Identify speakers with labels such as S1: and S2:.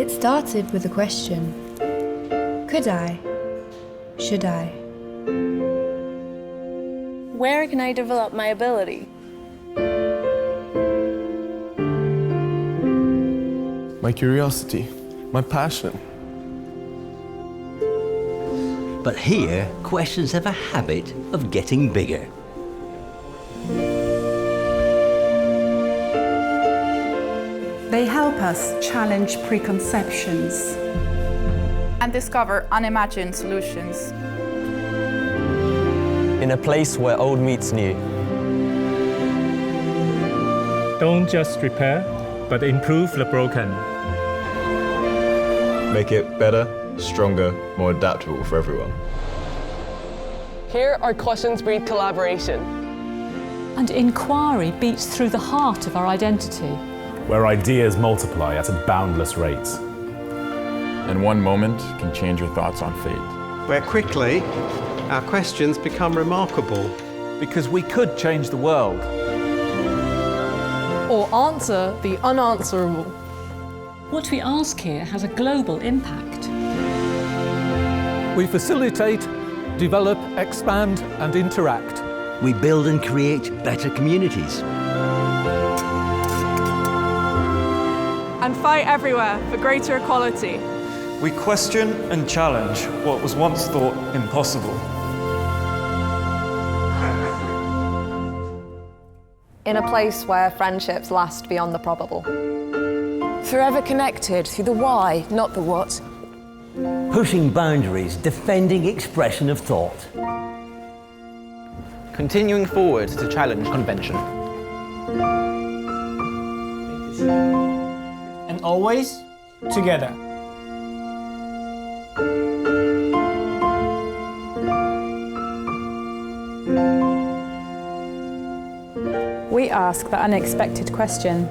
S1: It started with a question. Could I? Should I?
S2: Where can I develop my ability?
S3: My curiosity, my passion.
S4: But here, questions have a habit of getting bigger.
S5: They help us challenge preconceptions
S6: and discover unimagined solutions.
S7: In a place where old meets new.
S8: Don't just repair, but improve the broken.
S3: Make it better, stronger, more adaptable for everyone.
S9: Here, our questions breed collaboration.
S10: And inquiry beats through the heart of our identity.
S11: Where ideas multiply at a boundless rate.
S12: And one moment can change your thoughts on fate.
S13: Where quickly, our questions become remarkable.
S14: Because we could change the world.
S9: Or answer the unanswerable.
S10: What we ask here has a global impact.
S14: We facilitate, develop, expand, and interact.
S4: We build and create better communities.
S6: And fight everywhere for greater equality.
S15: We question and challenge what was once thought impossible.
S9: In a place where friendships last beyond the probable.
S2: Forever connected through the why, not the what.
S4: Pushing boundaries, defending expression of thought.
S7: Continuing forward to challenge convention.
S16: And always together.
S5: We ask the unexpected question.